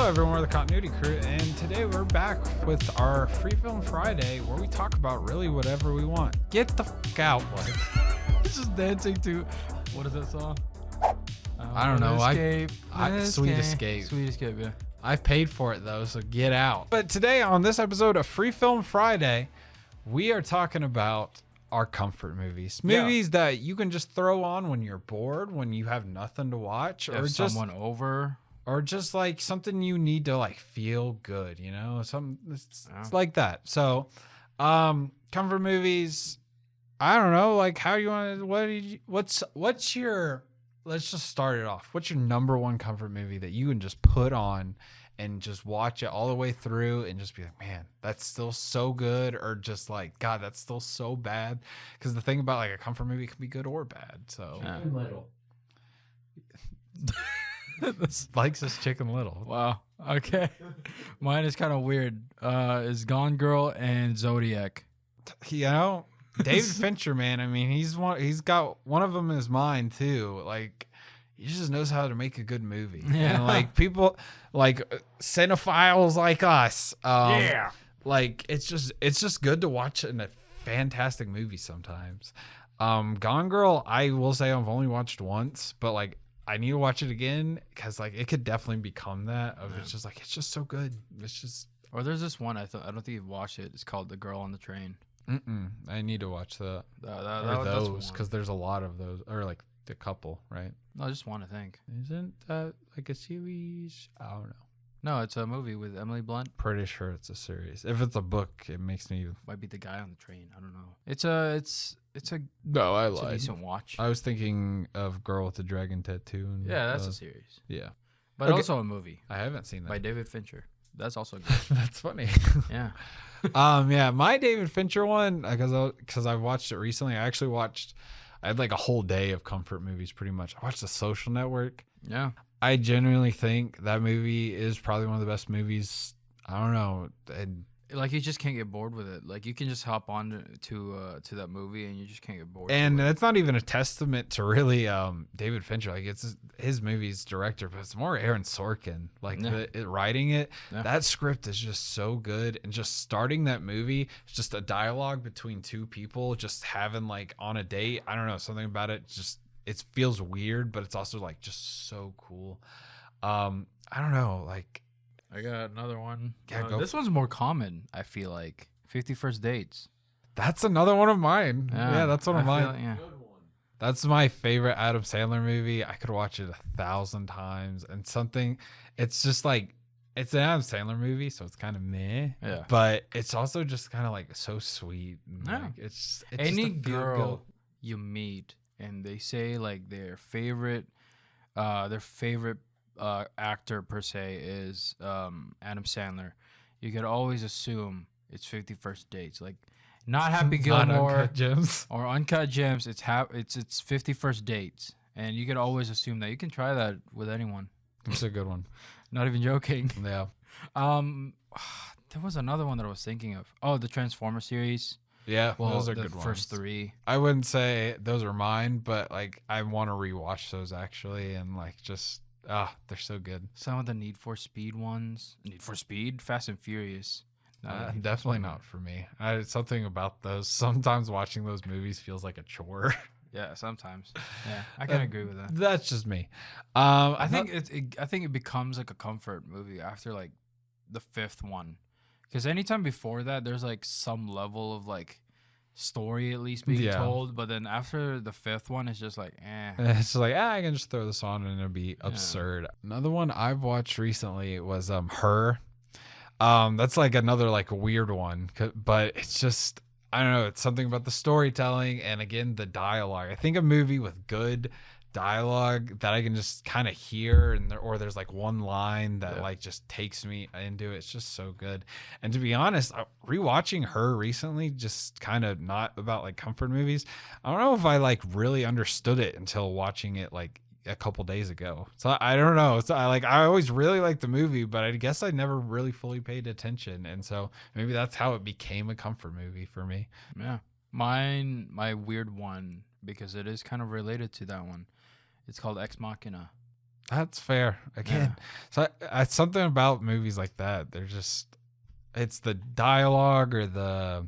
Hello everyone, we're the Continuity Crew, and today we're back with our Free Film Friday, where we talk about really whatever we want. Get the fuck out, like. Just dancing to, what is that song? I don't know. Escape. Sweet Escape. Sweet Escape, yeah. I've paid for it though, so get out. But today on this episode of Free Film Friday, we are talking about our comfort movies. Movies that you can just throw on when you're bored, when you have nothing to watch, or just someone over. Or just like something you need to like feel good, you know, it's like that. So, comfort movies. I don't know, like how you want to. What's your? Let's just start it off. What's your number one comfort movie that you can just put on and just watch it all the way through and just be like, man, that's still so good, or just like, God, that's still so bad. Because the thing about like a comfort movie can be good or bad. So. Little. Likes his Chicken Little. Wow. Okay. Mine is kind of weird. Is Gone Girl and Zodiac. You know, David Fincher, man. I mean, he's got one of them in his mind too. Like, he just knows how to make a good movie. Yeah. And like people, like cinephiles like us. Like it's just good to watch in a fantastic movie sometimes. Gone Girl, I will say I've only watched once, but like, I need to watch it again because like it could definitely become that. It's just so good. It's just. Or there's this one I don't think you've watched it. It's called The Girl on the Train. I need to watch that. Or those, because there's a lot of those, or like the couple, right? No, just one, I think. Isn't that like a series? I don't know. No, it's a movie with Emily Blunt. Pretty sure it's a series. If it's a book, it makes me. Might be The Guy on the Train. I don't know. It's a decent watch. I was thinking of Girl with the Dragon Tattoo. And, yeah, that's a series. Yeah, but also a movie. I haven't seen that by David Fincher. That's also good. That's funny. Yeah. Yeah, my David Fincher one, because I've watched it recently. I had like a whole day of comfort movies pretty much. I watched The Social Network. Yeah. I genuinely think that movie is probably one of the best movies. I don't know. Like, you just can't get bored with it. Like, you can just hop on to that movie and you just can't get bored. And it's not even a testament to really David Fincher. Like, it's his movie's director, but it's more Aaron Sorkin. Like, writing it. Yeah. That script is just so good. And just starting that movie, it's just a dialogue between two people, just having like on a date. I don't know, something about it just, it feels weird, but it's also like just so cool. I don't know, like. I got another one. Yeah, this one's more common, I feel like. 50 First Dates. That's another one of mine. Yeah, that's one of mine. Like, That's my favorite Adam Sandler movie. I could watch it 1,000 times. And it's just like, it's an Adam Sandler movie, so it's kind of meh. Yeah. But it's also just kind of like so sweet. Yeah. Like, it's any just girl you meet and they say like their favorite actor per se is Adam Sandler, you could always assume it's 50 First Dates. Like, not Happy Gilmore Uncut Gems. or Uncut Gems. It's 50 First Dates, and you could always assume that. You can try that with anyone. It's a good one. Not even joking. Yeah. There was another one that I was thinking of. Oh, the Transformer series. Yeah, well, those are the good ones. First three. I wouldn't say those are mine, but like I want to rewatch those actually, and like just. They're so good. Some of the Need for Speed ones. Need for Speed? Fast and Furious. Definitely not for me. Something about those. Sometimes watching those movies feels like a chore. Yeah, sometimes. Yeah, I can agree with that. That's just me. I think it becomes like a comfort movie after like the fifth one. Because anytime before that, there's like some level of like story at least being told, but then after the fifth one it's just like it's like I can just throw this on and it'll be absurd. Another one I've watched recently was Her. That's like another like weird one, but it's just, I don't know, it's something about the storytelling and again the dialogue. I think a movie with good dialogue that I can just kind of hear, or there's like one line that like just takes me into it. It's just so good. And to be honest, rewatching Her recently, just kind of not about like comfort movies, I don't know if I like really understood it until watching it like a couple days ago. So I don't know. So I always really liked the movie, but I guess I never really fully paid attention, and so maybe that's how it became a comfort movie for me. Yeah, my weird one, because it is kind of related to that one. It's called Ex Machina. That's fair. Again, so something about movies like that. They're just, it's the dialogue or the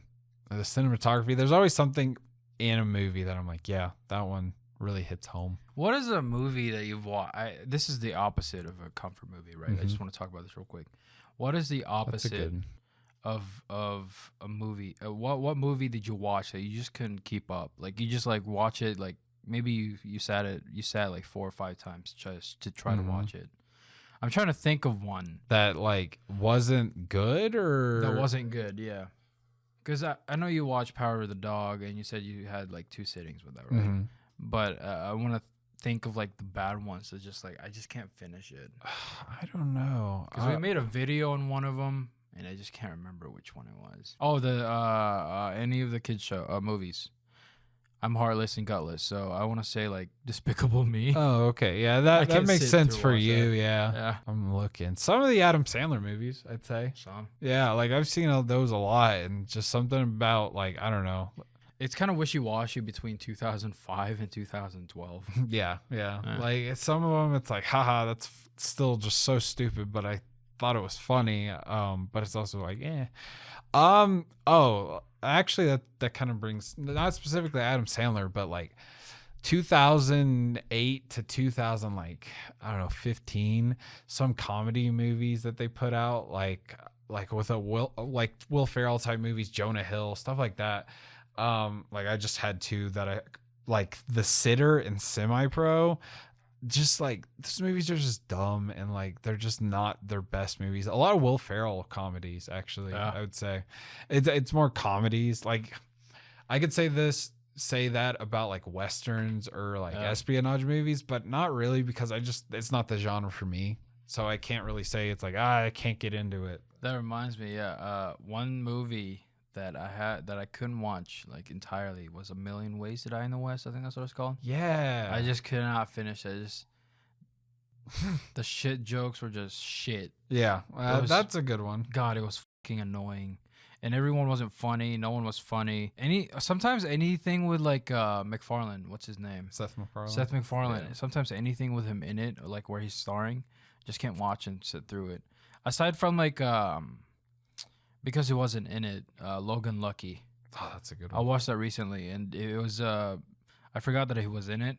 cinematography. There's always something in a movie that I'm like, yeah, that one really hits home. What is a movie that you've watched? This is the opposite of a comfort movie, right? Mm-hmm. I just want to talk about this real quick. What is the opposite of a movie? What movie did you watch that you just couldn't keep up? Like you just like watch it, like maybe you sat like 4 or 5 times just to try to watch it. I'm trying to think of one that like wasn't good or that wasn't good. Yeah, because I know you watched Power of the Dog and you said you had like 2 sittings with that, right? Mm-hmm. But I want to think of like the bad ones that just like I just can't finish it. I don't know, because we made a video on one of them and I just can't remember which one it was. Oh, the any of the kids show movies. I'm heartless and gutless, so I want to say like Despicable Me. Oh, okay, yeah, that makes sense for you. Yeah, I'm looking some of the Adam Sandler movies. I'd say some. Yeah, like I've seen those a lot, and just something about like I don't know. It's kind of wishy-washy between 2005 and 2012. Yeah. Like some of them, it's like, haha, that's still just so stupid, but I thought it was funny. But it's also like, eh. Oh, actually, that kind of brings not specifically Adam Sandler, but like 2008 to 2000, like I don't know, 15. Some comedy movies that they put out, like with a Will Ferrell type movies, Jonah Hill, stuff like that. Like I just had 2 that I like, The Sitter and Semi-Pro. Just like those movies are just dumb and like they're just not their best movies. A lot of Will Ferrell comedies, actually. I would say it's more comedies. Like I could say that about like westerns or like espionage movies, but not really, because it's not the genre for me. So I can't really say it's like I can't get into it. That reminds me, one movie that I couldn't watch like entirely was A Million Ways to Die in the West. I think that's what it's called. Yeah, I just could not finish it. The shit jokes were just shit. Yeah, that's a good one. God, it was fucking annoying, and everyone wasn't funny. No one was funny. Sometimes anything with like MacFarlane, what's his name? Seth MacFarlane. Yeah. Sometimes anything with him in it, or like where he's starring, just can't watch and sit through it. Aside from like because he wasn't in it, Logan Lucky. Oh, that's a good one. I watched that recently, and it was I forgot that he was in it,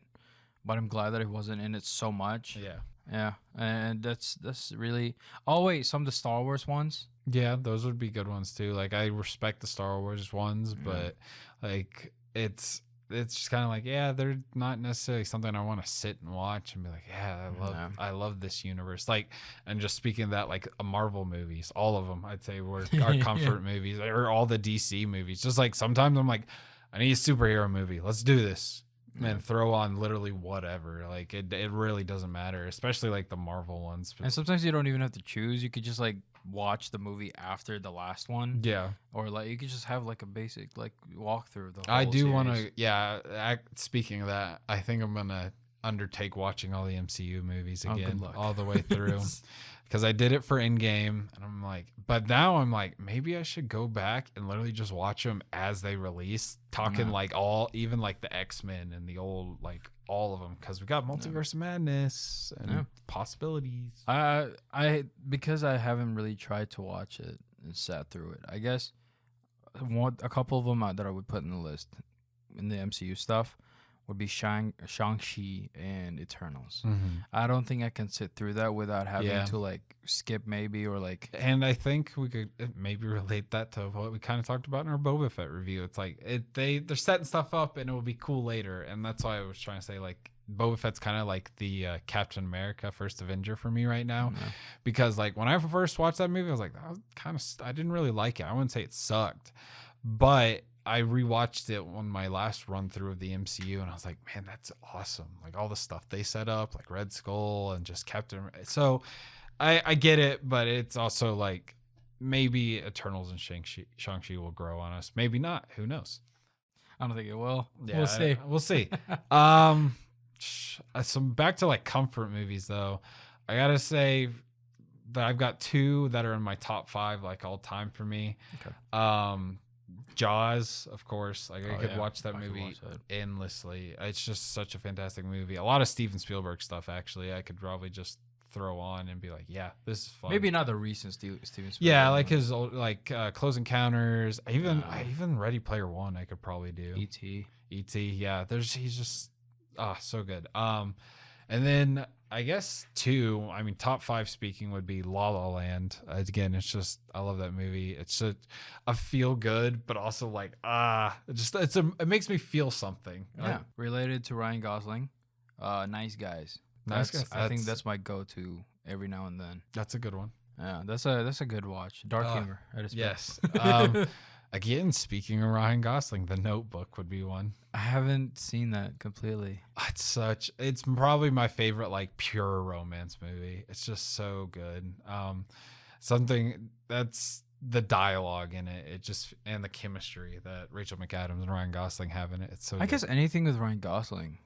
but I'm glad that he wasn't in it so much. Yeah, and that's really. Oh wait, some of the Star Wars ones. Yeah, those would be good ones too. Like I respect the Star Wars ones, but like it's just kind of like, yeah, they're not necessarily something I want to sit and watch and be like, yeah, I love this universe. Like, and just speaking of that, like Marvel movies, all of them, I'd say were our comfort movies, or all the DC movies. Just like sometimes I'm like, I need a superhero movie. Let's do this. And throw on literally whatever. Like it really doesn't matter, especially like the Marvel ones. And sometimes you don't even have to choose. You could just like watch the movie after the last one. Yeah. Or like you could just have like a basic like walkthrough of the whole I do want series. to. Speaking of that, I think I'm gonna undertake watching all the MCU movies again, all the way through. Because I did it for Endgame, and I'm like, but now I'm like, maybe I should go back and literally just watch them as they release, talking like even like the X-Men and the old, like all of them, because we got Multiverse of Madness and possibilities. Because I haven't really tried to watch it and sat through it. I guess a couple of them that I would put in the list in the MCU stuff would be Shang-Chi and Eternals. I don't think I can sit through that without having to like skip maybe or like. And I think we could maybe relate that to what we kind of talked about in our Boba Fett review. It's like they're setting stuff up and it will be cool later, and that's why I was trying to say like Boba Fett's kind of like the Captain America First Avenger for me right now, because like when I first watched that movie, I was like, that was kind of I didn't really like it. I wouldn't say it sucked, but I rewatched it on my last run through of the MCU, and I was like, man, that's awesome. Like all the stuff they set up, like Red Skull and just Captain. So I get it, but it's also like maybe Eternals and Shang-Chi will grow on us. Maybe not. Who knows? I don't think it will. Yeah, we'll see. So back to like comfort movies though. I gotta say that I've got 2 that are in my top 5 like all time for me. Okay. Jaws, of course. Like I could watch that movie endlessly. It's just such a fantastic movie. A lot of Steven Spielberg stuff, actually. I could probably just throw on and be like, yeah, this is fun. Maybe not the recent Steven Spielberg. Yeah, like his old, like Close Encounters. I even Ready Player One. I could probably do. E.T. Yeah, he's just so good. And then I guess top 5 speaking would be La La Land. Again, it's just, I love that movie. It's a feel good, but also like, it makes me feel something. Yeah. Related to Ryan Gosling, Nice Guys. I think that's my go-to every now and then. That's a good one. Yeah, that's a good watch. Dark humor. Yes. Again, speaking of Ryan Gosling, The Notebook would be one. I haven't seen that completely. It's probably my favorite, like, pure romance movie. It's just so good. Something that's the dialogue in it, and the chemistry that Rachel McAdams and Ryan Gosling have in it. It's so I guess anything with Ryan Gosling.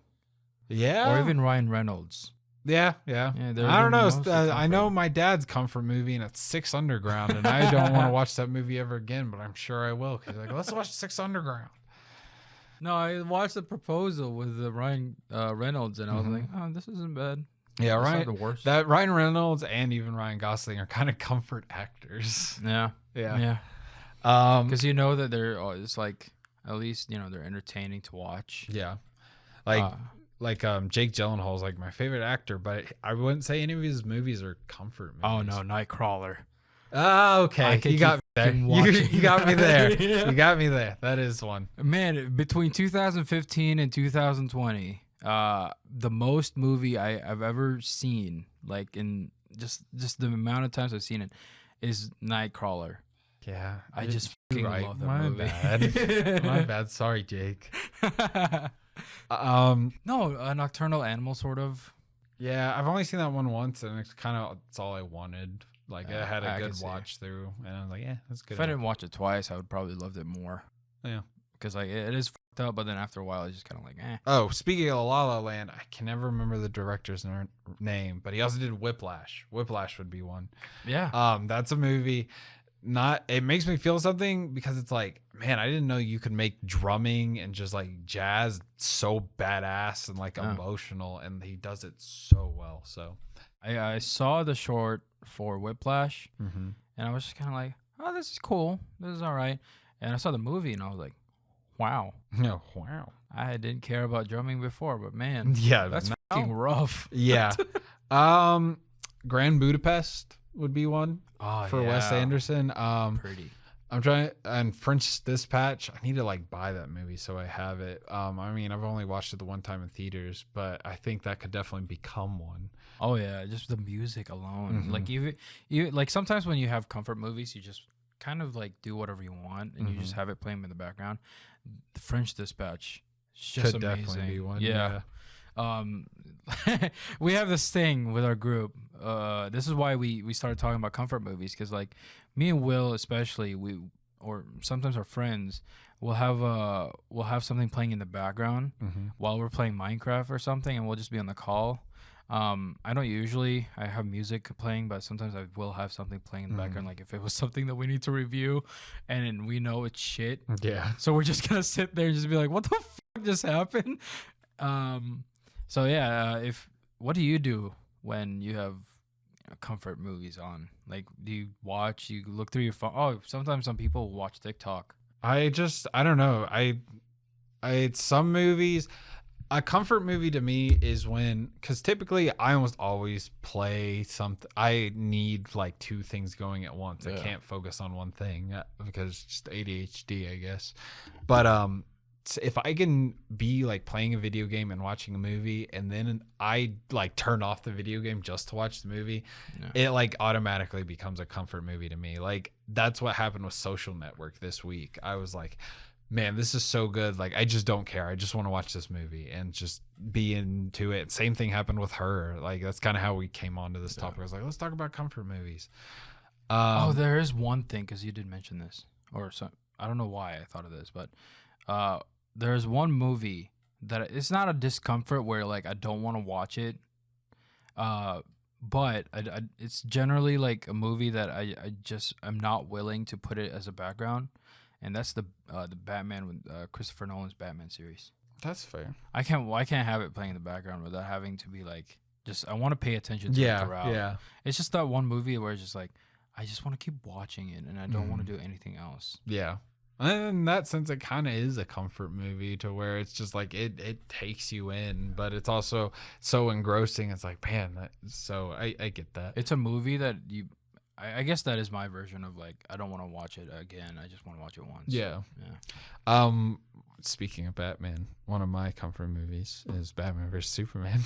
Yeah. Or even Ryan Reynolds. Yeah. I don't know. I know my dad's comfort movie, and it's Six Underground, and I don't want to watch that movie ever again, but I'm sure I will. Cause like, let's watch Six Underground. No, I watched The Proposal with Ryan Reynolds, and I was like, oh, this isn't bad. Yeah, Ryan Reynolds and even Ryan Gosling are kind of comfort actors. Yeah. Because you know that it's like, at least they're entertaining to watch. Yeah, Jake Gyllenhaal is like my favorite actor, but I wouldn't say any of his movies are comfort movies. Oh no, Nightcrawler. Oh, okay. You got me there. You got me there. Yeah. You got me there. That is one. Man, between 2015 and 2020, the most movie I've ever seen, like in just the amount of times I've seen it, is Nightcrawler. Yeah. I just fucking love that movie. Bad. My bad. Sorry, Jake. No, a nocturnal animal sort of. Yeah, I've only seen that one once, and it's all I wanted. Like I had a good watch through, and I was like, yeah, that's good. If I didn't watch it twice, I would probably loved it more. Yeah, because like it is fucked up, but then after a while, it's just kind of like, eh. Oh, speaking of La La Land, I can never remember the director's name, but he also did Whiplash. Whiplash would be one. Yeah. That's a movie. It makes me feel something because it's like, man, I didn't know you could make drumming and just like jazz so badass and like emotional, and he does it so well. So I saw the short for Whiplash, and I was just kind of like, oh, this is cool, this is all right. And I saw the movie, and I was like, wow. No, wow. I didn't care about drumming before, but man, yeah, that's fucking rough. Yeah. Grand Budapest would be one for Wes Anderson. Pretty. I'm trying, and French Dispatch. I need to like buy that movie so I have it. I mean, I've only watched it the one time in theaters, but I think that could definitely become one. Oh yeah, just the music alone. Like you like sometimes when you have comfort movies, you just kind of like do whatever you want, and you just have it playing in the background. The French Dispatch, it's just could amazing. Definitely be one. Yeah. We have this thing with our group. This is why we started talking about comfort movies, because like me and Will especially, or sometimes our friends will have something playing in the background while we're playing Minecraft or something, and we'll just be on the call. I don't usually have music playing, but sometimes I will have something playing in the background, like if it was something that we need to review and we know it's shit. Yeah. So we're just gonna sit there and just be like, what the fuck just happened? So yeah, what do you do when you have comfort movies on? Like, do you look through your phone? Oh, sometimes some people watch TikTok. I don't know. Some movies, a comfort movie to me is because typically I almost always play something. I need like 2 things going at once. Yeah. I can't focus on one thing because it's just ADHD, I guess. But if I can be like playing a video game and watching a movie, and then I like turn off the video game just to watch the movie, it like automatically becomes a comfort movie to me. Like that's what happened with Social Network this week. I was like, man, this is so good. Like I just don't care. I just want to watch this movie and just be into it. Same thing happened with Her. Like that's kind of how we came onto this topic. I was like, let's talk about comfort movies. There is one thing, because you did mention this, or so, I don't know why I thought of this, but there's one movie that it's not a discomfort where like I don't want to watch it, but it's generally like a movie that I'm not willing to put it as a background, and that's the Batman with Christopher Nolan's Batman series. That's fair. I can't have it playing in the background without having to be like, just I want to pay attention to it throughout. Yeah. It's just that one movie where it's just like, I just want to keep watching it and I don't want to do anything else. Yeah. And in that sense, it kind of is a comfort movie to where it's just like it takes you in, but it's also so engrossing. It's like, man, so I get that. It's a movie that I guess that is my version of like, I don't want to watch it again. I just want to watch it once. Yeah. Speaking of Batman, one of my comfort movies is Batman vs Superman.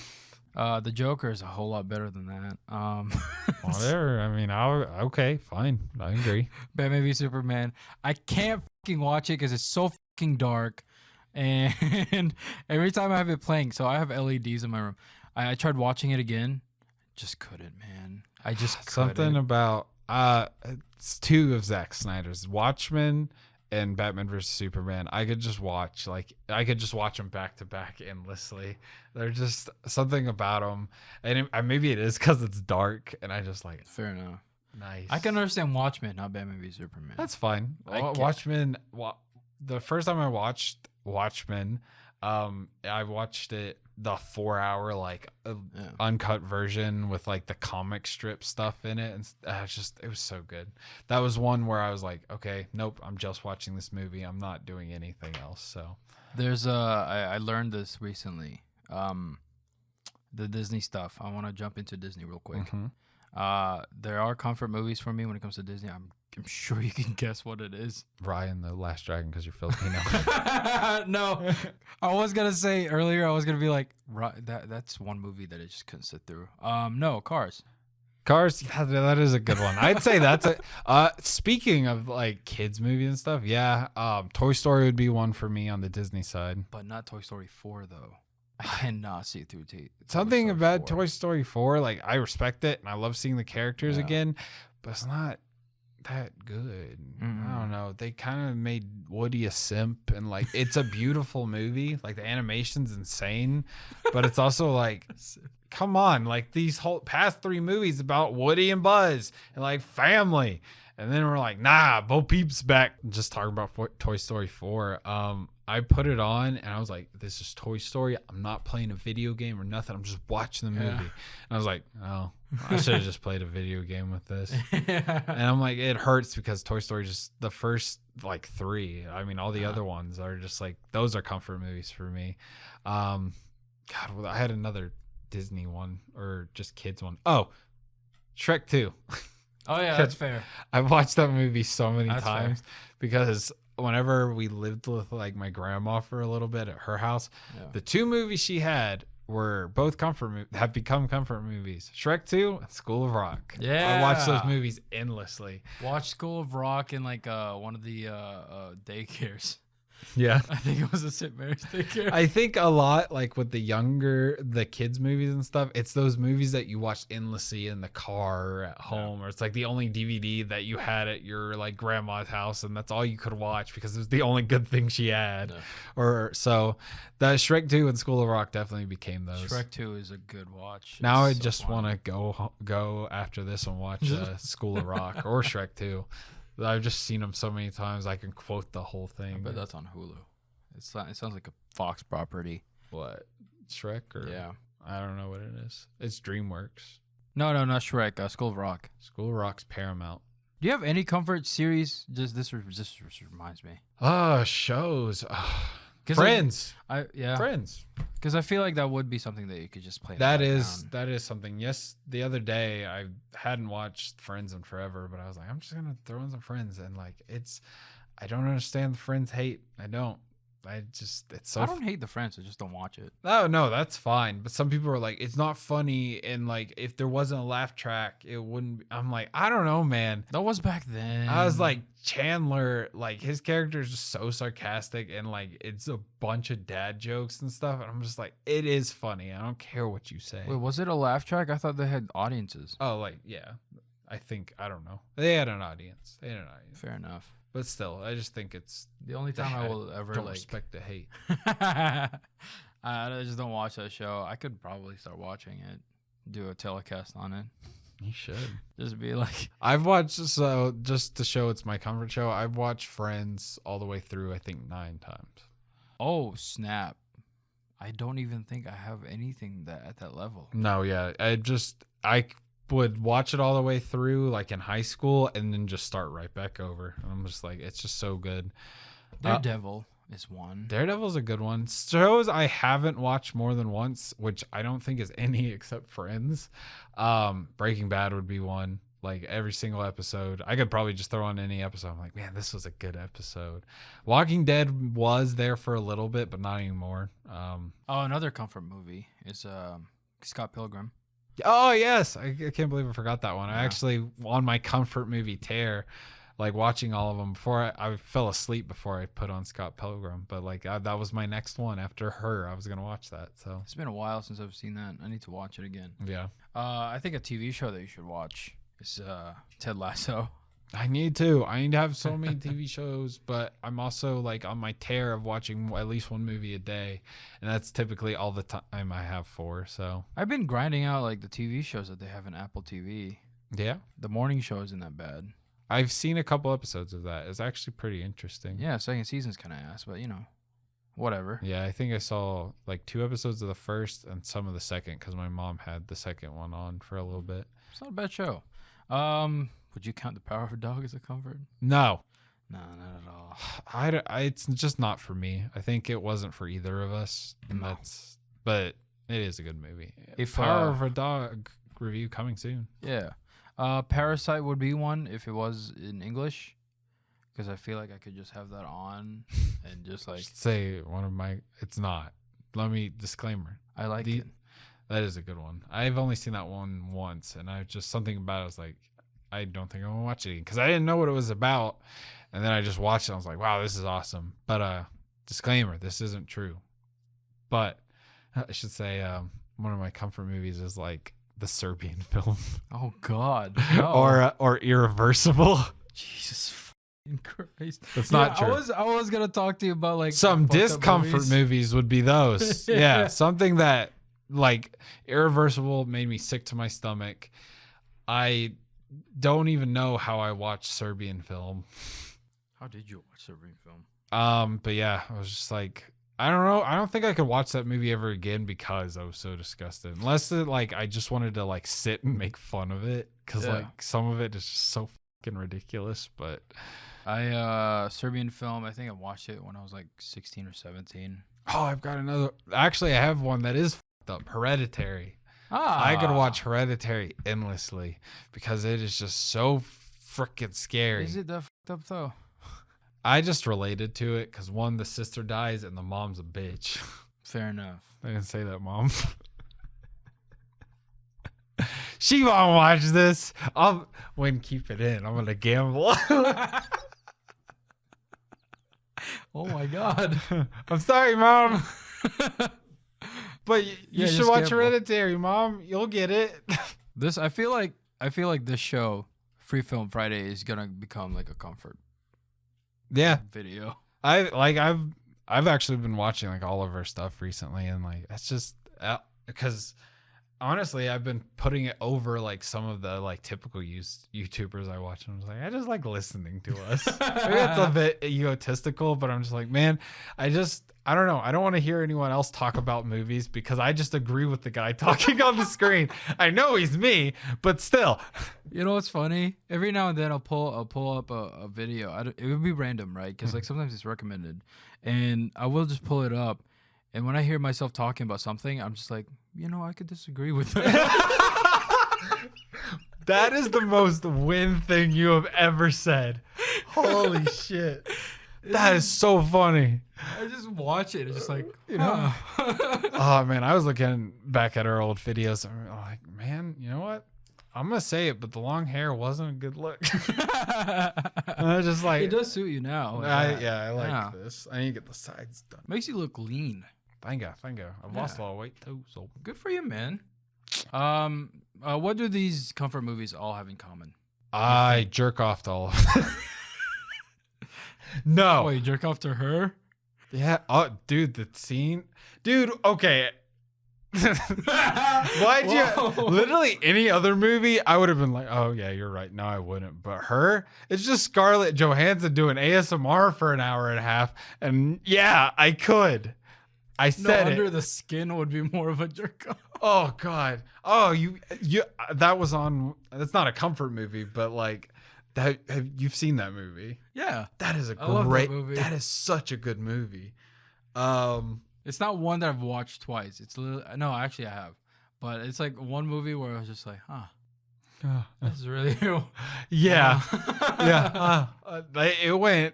The Joker is a whole lot better than that. Whatever. I mean, okay, fine. I agree. Batman v Superman. I can't fucking watch it because it's so fucking dark, and every time I have it playing, so I have LEDs in my room. I tried watching it again, just couldn't, man. I just couldn't. Something about it's two of Zack Snyder's, Watchmen and Batman vs Superman. I could just watch them back to back endlessly. They're just something about them, and maybe it is because it's dark, and I just like it. Fair enough. Nice. I can understand Watchmen, not Batman v Superman. That's fine. Watchmen. The first time I watched Watchmen, I watched it the 4-hour uncut version with like the comic strip stuff in it, and it was so good. That was one where I was like, okay, nope, I'm just watching this movie. I'm not doing anything else. So there's I learned this recently. The Disney stuff. I want to jump into Disney real quick. Mm-hmm. There are comfort movies for me when it comes to Disney. I'm sure you can guess what it is. Ryan the Last Dragon, because you're Filipino. No, I was gonna say earlier. I was gonna be like, that's one movie that I just couldn't sit through. No, Cars. Cars, yeah, that is a good one. I'd say that's a. Speaking of like kids movies and stuff, yeah. Toy Story would be one for me on the Disney side, but not Toy Story 4 though. I cannot see through something about Toy Story 4. Like, I respect it and I love seeing the characters again, but it's not that good. I don't know. They kind of made Woody a simp, and like, it's a beautiful movie. Like, the animation's insane, but it's also like, come on, like these whole past 3 movies about Woody and Buzz and like family, and then we're like, nah, Bo Peep's back. Just talking about Toy Story 4. I put it on and I was like, this is Toy Story. I'm not playing a video game or nothing. I'm just watching the movie. And I was like, oh, I should have just played a video game with this. And I'm like, it hurts because Toy Story, just the first like 3. I mean, all the other ones are just like, those are comfort movies for me. God, well, I had another Disney one, or just kids one. Oh, Shrek 2. Oh yeah, that's fair. I've watched that movie so many times because whenever we lived with like my grandma for a little bit at her house, the 2 movies she had were both have become comfort movies. Shrek 2 and School of Rock. Yeah, I watched those movies endlessly. Watch School of Rock in like one of the daycares. Yeah, I think it was a St. Mary's daycare. I think a lot like with the kids movies and stuff, it's those movies that you watched endlessly in the car or at home, or it's like the only DVD that you had at your like grandma's house, and that's all you could watch because it was the only good thing she had. Or so that Shrek 2 and School of Rock definitely became those. Shrek 2 is a good watch. Now I just want to go after this and watch School of Rock or Shrek 2. I've just seen them so many times I can quote the whole thing. But that's on Hulu. It sounds like a Fox property. What? Shrek? Or yeah. I don't know what it is. It's DreamWorks. No, not Shrek. School of Rock. School of Rock's Paramount. Do you have any comfort series? Just this reminds me. Shows. Friends. Friends. Because I feel like that would be something that you could just play. That is something. Yes, the other day I hadn't watched Friends in forever, but I was like, I'm just gonna throw in some Friends, and like, I don't understand the Friends hate. I don't. It's so. I don't hate the Friends. I just don't watch it. No, that's fine. But some people are like, it's not funny, and like, if there wasn't a laugh track, it wouldn't. I'm like, I don't know, man. That was back then. I was like, Chandler, like his character is just so sarcastic, and like it's a bunch of dad jokes and stuff, and I'm just like, it is funny. I don't care what you say. Wait, was it a laugh track? I thought they had audiences. Oh, like yeah. I don't know. They had an audience. Fair enough. But still, I just think it's the only time I will ever don't respect the hate. I just don't watch that show. I could probably start watching it, do a telecast on it. You should. Just be like, I've watched, so just to show it's my comfort show, I've watched Friends all the way through, I think 9 times. oh, snap. I don't even think I have anything that at that level. No, yeah. I would watch it all the way through, like in high school, and then just start right back over. And I'm just like, it's just so good. Daredevil is one. Daredevil's a good one. Shows I haven't watched more than once, which I don't think is any except Friends. Breaking Bad would be one. Like every single episode, I could probably just throw on any episode. I'm like, man, this was a good episode. Walking Dead was there for a little bit, but not anymore. Another comfort movie is Scott Pilgrim. Oh yes, I can't believe I forgot that one. Yeah. I actually on my comfort movie tear, like watching all of them before I fell asleep before I put on Scott Pilgrim. But like that was my next one after Her. I was gonna watch that. So It's been a while since I've seen that. I need to watch it again. yeah. I think a TV show that you should watch is Ted Lasso. I need to have so many TV shows, but I'm also like on my tear of watching at least one movie a day, and that's typically all the time I have for. So I've been grinding out like the TV shows that they have in Apple TV. yeah, The morning show isn't that bad. I've seen a couple episodes of that. It's actually pretty interesting. Yeah, second season's kind of ass, but you know, whatever. Yeah, I think I saw like 2 episodes of the first and some of the second because my mom had the second one on for a little bit. It's not a bad show. Would you count The Power of a Dog as a comfort? No, No, not at all. it's just not for me. I think it wasn't for either of us. And No. but it is a good movie. If, Power of a Dog review coming soon. Yeah. Parasite would be one if it was in English, because I feel like I could just have that on and just like Say one of my. It's not. Let me disclaimer. I like it. That is a good one. I've only seen that one once, and I just something about it was like, I don't think I'm gonna watch it again because I didn't know what it was about, and then I just watched it. And I was like, wow, this is awesome. But disclaimer, this isn't true. But I should say one of my comfort movies is like the Serbian film, Oh God, no. or Irreversible. Jesus fucking Christ. That's not true. I was gonna talk to you about like Some fucked up discomfort movies would be those. Yeah, something that like Irreversible made me sick to my stomach. I don't even know how I watched Serbian film. How did you watch Serbian film? But yeah, I was just like, I don't know. I don't think I could watch that movie ever again because I was so disgusted. Unless like I just wanted to like sit and make fun of it because like some of it is just so fucking ridiculous. But Serbian film, I think I watched it when I was like 16 or 17. oh, I've got another. Actually, I have one that is fucked up. Hereditary. I could watch Hereditary endlessly because it is just so freaking scary. Is it that fucked up though? I just related to it because one, the sister dies and the mom's a bitch. Fair enough. I didn't say that, Mom. She won't watch this. When keep it in. I'm gonna gamble. Oh my God. I'm sorry, Mom. But you should watch gamble. Hereditary, Mom. You'll get it. I feel like this show, Free Film Friday, is gonna become like a comfort Yeah. video. I've actually been watching like all of her stuff recently, and like that's just because honestly I've been putting it over like some of the like typical YouTubers I watch, and I was like, I just like listening to us. Maybe it's a bit egotistical, but I'm just like, man, I don't know. I don't want to hear anyone else talk about movies because I just agree with the guy talking on the screen. I know he's me, but still. You know what's funny? Every now and then I'll pull up a video. It would be random, right? Because like sometimes it's recommended, and I will just pull it up. And when I hear myself talking about something, I'm just like, you know, I could disagree with that. That is the most win thing you have ever said. Holy shit. That is so funny. I just watch it. It's just like, you know. Oh man, I was looking back at our old videos and I'm like, man, you know what? I'm gonna say it, but the long hair wasn't a good look. And I was just like, it does suit you now. I like this. I need to get the sides done. Makes you look lean. Thank you. I've lost a lot of weight too, so good for you, man. What do these comfort movies all have in common? I jerk off to all of them. No. Oh, you jerk off to her? Yeah. Oh, dude, the scene. Dude, okay. Why'd you? Literally any other movie, I would have been like, oh yeah, you're right. No, I wouldn't. But her, it's just Scarlett Johansson doing ASMR for an hour and a half, and yeah, I could. I said Under the Skin would be more of a jerk off. Oh God. Oh, you. That was on. That's not a comfort movie, but like that. You've seen that movie? Yeah, that is a great. love that movie. That is such a good movie. It's not one that I've watched twice. It's no, actually I have, but it's like one movie where I was just like, this is really yeah, yeah.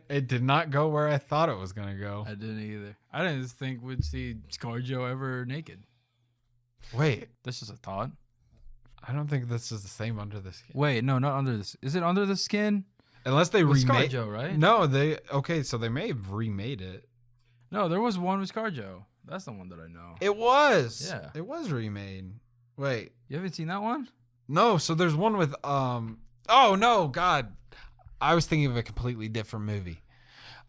It did not go where I thought it was gonna go. I didn't either. I didn't think we'd see ScarJo ever naked. Wait, this is a thought. I don't think this is the same Under the Skin. Wait, no, not Under the Skin. Is it Under the Skin? Unless they remade ScarJo, right? No, so they may have remade it. No, there was one with ScarJo. That's the one that I know. It was. Yeah. It was remade. Wait. You haven't seen that one? No, so there's one with oh no, God. I was thinking of a completely different movie.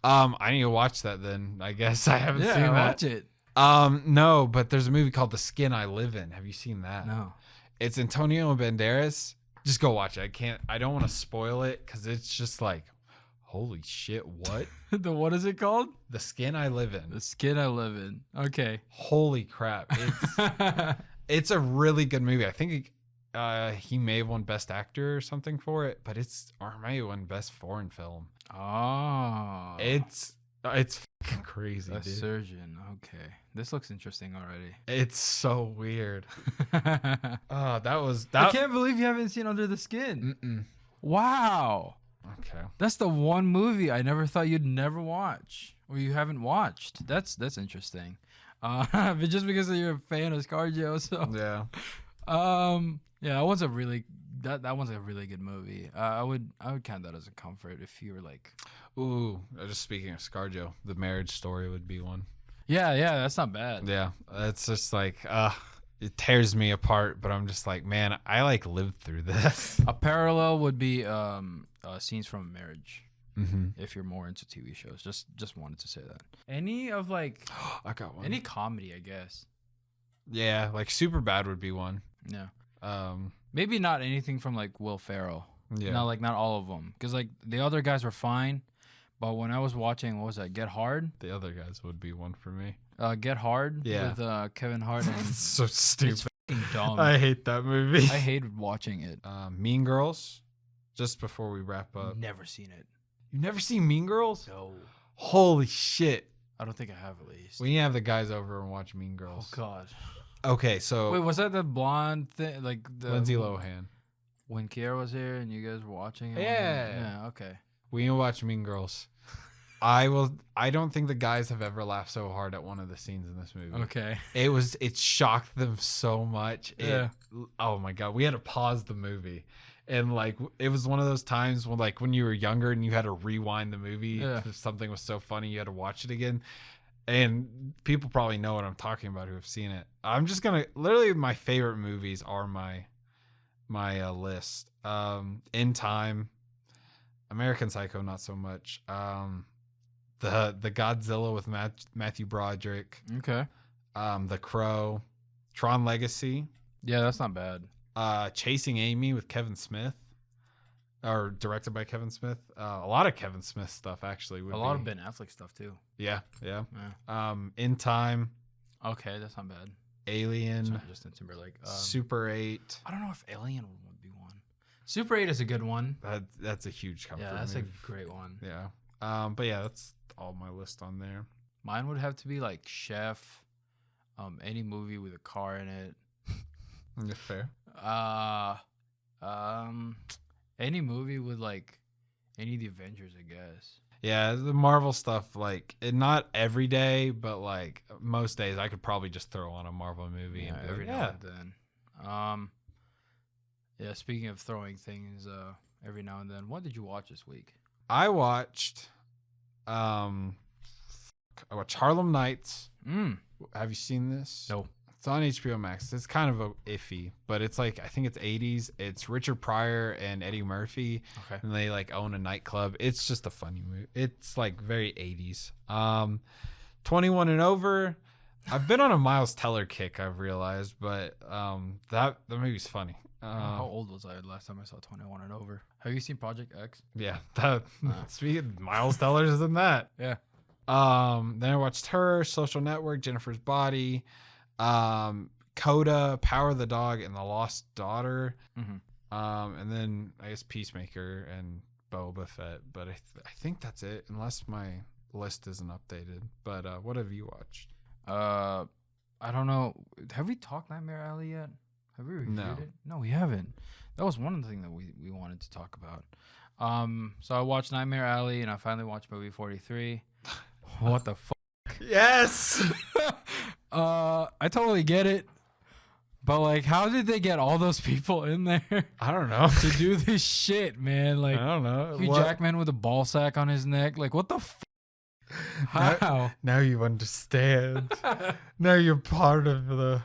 I need to watch that then. I guess I haven't seen that. Watch it. No, but there's a movie called The Skin I Live In. Have you seen that? No. It's Antonio Banderas. Just go watch it. I don't want to spoil it because it's just like, holy shit, what? What is it called? The Skin I Live In. The Skin I Live In. Okay. Holy crap. It's a really good movie. I think he may have won Best Actor or something for it, but or may have won Best Foreign Film. Oh. It's fucking crazy, A dude. Surgeon. Okay. This looks interesting already. It's so weird. I can't believe you haven't seen Under the Skin. Mm-mm. Wow. Okay. That's the one movie I never thought you'd never watch or you haven't watched. That's interesting. But just because you're a fan of ScarJo, so yeah. Yeah, that one's a really good movie. I would count that as a comfort if you were like, ooh, just speaking of ScarJo, The Marriage Story would be one. Yeah, that's not bad. Yeah, it's just like it tears me apart, but I'm just like, man, I like lived through this. A parallel would be Scenes from a Marriage. Mm-hmm. If you're more into TV shows, just wanted to say that. Any of like, I got one. Any comedy, I guess. Yeah, like Superbad would be one. Yeah. Maybe not anything from like Will Ferrell. Yeah. Not all of them, because like the other guys were fine, but when I was watching, what was that? Get Hard. The other guys would be one for me. Get Hard. Yeah. With Kevin Hart. And so stupid. It's fucking dumb. I hate that movie. I hated watching it. Mean Girls. Just before we wrap up. Never seen it. You've never seen Mean Girls? No. Holy shit. I don't think I have, at least. We need to have the guys over and watch Mean Girls. Oh God. Okay, so wait, was that the blonde thing? Like the Lindsay Lohan. When Kiera was here and you guys were watching it? Yeah. Yeah, okay. We need to watch Mean Girls. I don't think the guys have ever laughed so hard at one of the scenes in this movie. Okay. It shocked them so much. Yeah. Oh my God. We had to pause the movie. And like, it was one of those times when like when you were younger and you had to rewind the movie. Yeah. If something was so funny, you had to watch it again. And people probably know what I'm talking about who have seen it. I'm just going to, literally my favorite movies are my list. In Time, American Psycho, not so much. The Godzilla with Matthew Broderick. Okay. The Crow, Tron Legacy. Yeah, that's not bad. Chasing Amy with Kevin Smith, or directed by Kevin Smith. A lot of Kevin Smith stuff actually. A lot of Ben Affleck stuff too. Yeah. In Time. Okay, that's not bad. Alien. Sorry, Justin Timberlake. Super 8. I don't know if Alien would be one. Super 8 is a good one. That's a huge comfort. Yeah, that's move. a great one. Yeah. But yeah, that's all my list on there. Mine would have to be like Chef. Any movie with a car in it. Yeah, fair. Any movie with like any of the Avengers, I guess. Yeah, the Marvel stuff, like not every day, but like most days, I could probably just throw on a Marvel movie. Yeah, and every now and then. Yeah. Speaking of throwing things, every now and then, what did you watch this week? I watched, Harlem Nights. Have you seen this? No. It's on HBO Max. It's kind of iffy, but it's like, I think it's 80s. It's Richard Pryor and Eddie Murphy. Okay. And they like own a nightclub. It's just a funny movie. It's like very 80s. 21 and over. I've been on a Miles Teller kick, I've realized, but that movie's funny. How old was I last time I saw 21 and Over? Have you seen Project X? Yeah, speaking of Miles Teller's is in that. Yeah. Then I watched Her, Social Network, Jennifer's Body, Coda, Power of the Dog, and The Lost Daughter. And then I guess Peacemaker and Boba Fett. But I think that's it, unless my list isn't updated. But what have you watched? I don't know. Have we talked Nightmare Alley yet? Have we reviewed it? No, we haven't. That was one of the things that we wanted to talk about. So I watched Nightmare Alley, and I finally watched movie 43. What the fuck? Yes! I totally get it. But, like, how did they get all those people in there? I don't know. To do this shit, man. Like, I don't know. Hugh Jackman with a ball sack on his neck. Like, what the fuck? How? Now you understand. Now you're part of the...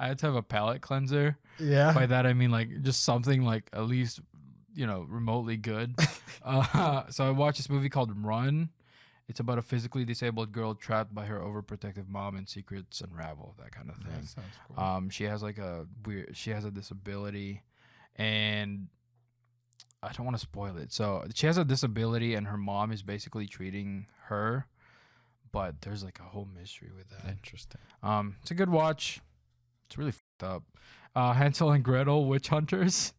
I had to have a palate cleanser. Yeah. By that, I mean, like, just something, like, at least, remotely good. So I watched this movie called Run. It's about a physically disabled girl trapped by her overprotective mom and secrets unravel, that kind of thing. That sounds cool. She has a disability, and I don't want to spoil it. So she has a disability, and her mom is basically treating her, but there's like a whole mystery with that. Interesting. It's a good watch. It's really fucked up. Hansel and Gretel, Witch Hunters.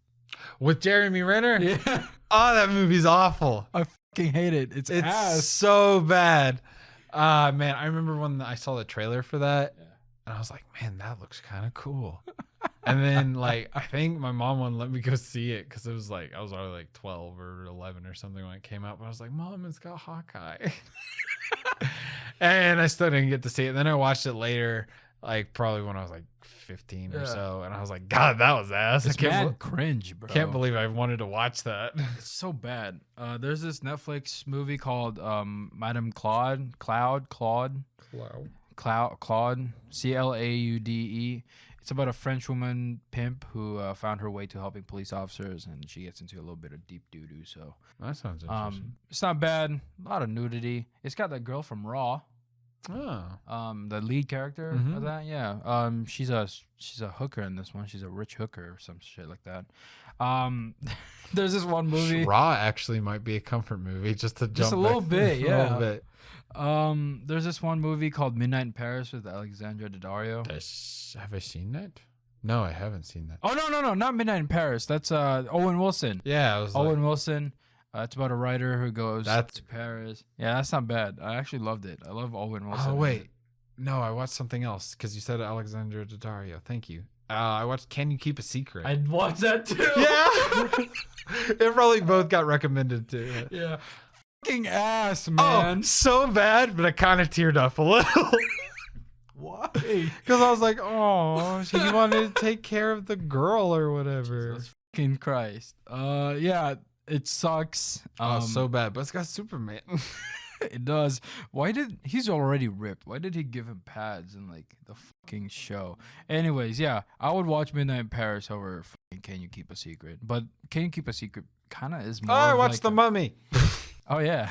With Jeremy Renner? Yeah. Oh, that movie's awful. I fucking hate it. It's ass. So bad. Man, I remember when I saw the trailer for that, and I was like, man, that looks kind of cool. And then, like, I think my mom wouldn't let me go see it because it was like, I was already like 12 or 11 or something when it came out. But I was like, Mom, it's got Hawkeye. And I still didn't get to see it. Then I watched it later, like probably when I was like 15 or so. And I was like, God, that was ass. It's mad cringe, bro. Can't believe I wanted to watch that. It's so bad. There's this Netflix movie called Madame Claude, Claude, Claude, Claude. It's about a French woman pimp who found her way to helping police officers, and she gets into a little bit of deep doo-doo. So that sounds interesting. It's not bad. A lot of nudity. It's got that girl from Raw. Oh. The lead character of that, yeah. She's a hooker in this one. She's a rich hooker or some shit like that. There's this one movie. Raw actually might be a comfort movie, just to jump just a little bit, yeah. A little bit. There's this one movie called Midnight in Paris with Alexandra Daddario. Have I seen that? No, I haven't seen that. Oh no, not Midnight in Paris. That's Owen Wilson. Yeah, I was Owen Wilson. It's about a writer who goes to Paris. Yeah, that's not bad. I actually loved it. I love Owen Wilson. Oh wait, no, I watched something else because you said Alexandra Daddario. Thank you. I watched Can You Keep a Secret? I watched that too. Yeah, it probably both got recommended too. Yeah, fucking ass, man. Oh, so bad, but I kind of teared up a little. Why? Because I was like, oh, she wanted to take care of the girl or whatever. Jesus fucking Christ. Yeah. It sucks. So bad, but it's got Superman. It does. He's already ripped. Why did he give him pads in like the fucking show? Anyways, yeah, I would watch Midnight in Paris over fucking Can You Keep a Secret? But Can You Keep a Secret kind of is more. Oh, I watched The Mummy. Oh yeah,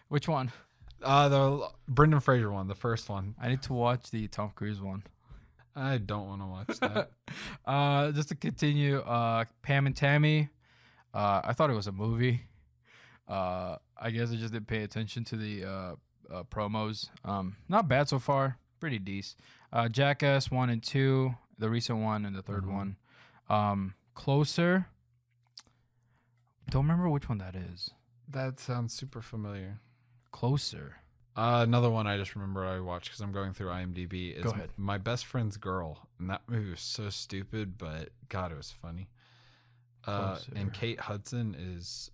which one? The Brendan Fraser one, the first one. I need to watch the Tom Cruise one. I don't want to watch that. Just to continue, Pam and Tammy. I thought it was a movie. I guess I just didn't pay attention to the promos. Not bad so far. Pretty decent. Jackass 1 and 2, the recent one and the third one. Closer. Don't remember which one that is. That sounds super familiar. Closer. Another one I just remember I watched because I'm going through IMDb is Go ahead. My Best Friend's Girl. And that movie was so stupid, but God, it was funny. And Kate Hudson is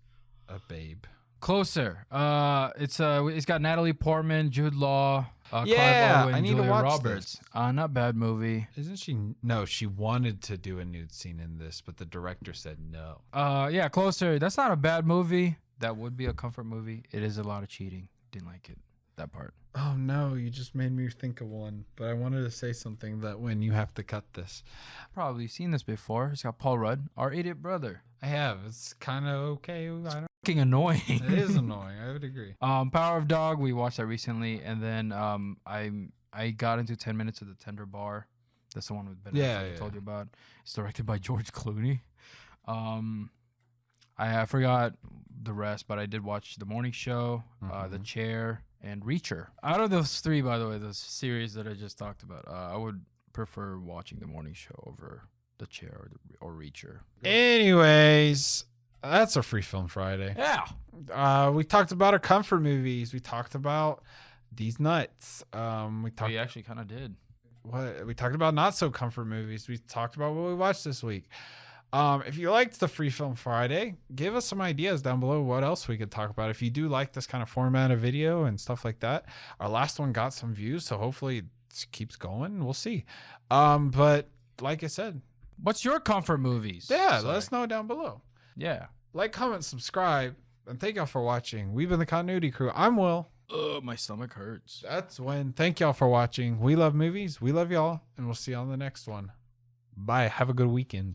a babe. Closer. It's got Natalie Portman, Jude Law, yeah, Clive Owen, I need Julia to watch Roberts. This. Not bad movie. Isn't she? No, she wanted to do a nude scene in this, but the director said no. Yeah, Closer. That's not a bad movie. That would be a comfort movie. It is a lot of cheating. Didn't like it. That part. Oh no, you just made me think of one. But I wanted to say something that when you have to cut this. Probably seen this before. It's got Paul Rudd, our idiot brother. I have. It's kind of okay. I don't fucking annoying. It is annoying. I would agree. Power of Dog, we watched that recently, and then I got into 10 Minutes of the Tender Bar. That's the one with Ben Affleck I told you about. It's directed by George Clooney. I forgot the rest, but I did watch The Morning Show, The Chair, and Reacher. Out of those three, by the way, the series that I just talked about, I would prefer watching The Morning Show over The Chair or Reacher. Anyways, that's a Free Film Friday. Yeah. We talked about our comfort movies. We talked about These Nuts. We actually kind of did. We talked about not so comfort movies. We talked about what we watched this week. If you liked the Free Film Friday, give us some ideas down below what else we could talk about. If you do like this kind of format of video and stuff like that, our last one got some views, so hopefully it keeps going. We'll see. But like I said, what's your comfort movies? Yeah, let us know down below. Yeah. Like, comment, subscribe, and thank y'all for watching. We've been the Continuity Crew. I'm Will. My stomach hurts. That's Win. Thank y'all for watching. We love movies. We love y'all, and we'll see you on the next one. Bye. Have a good weekend.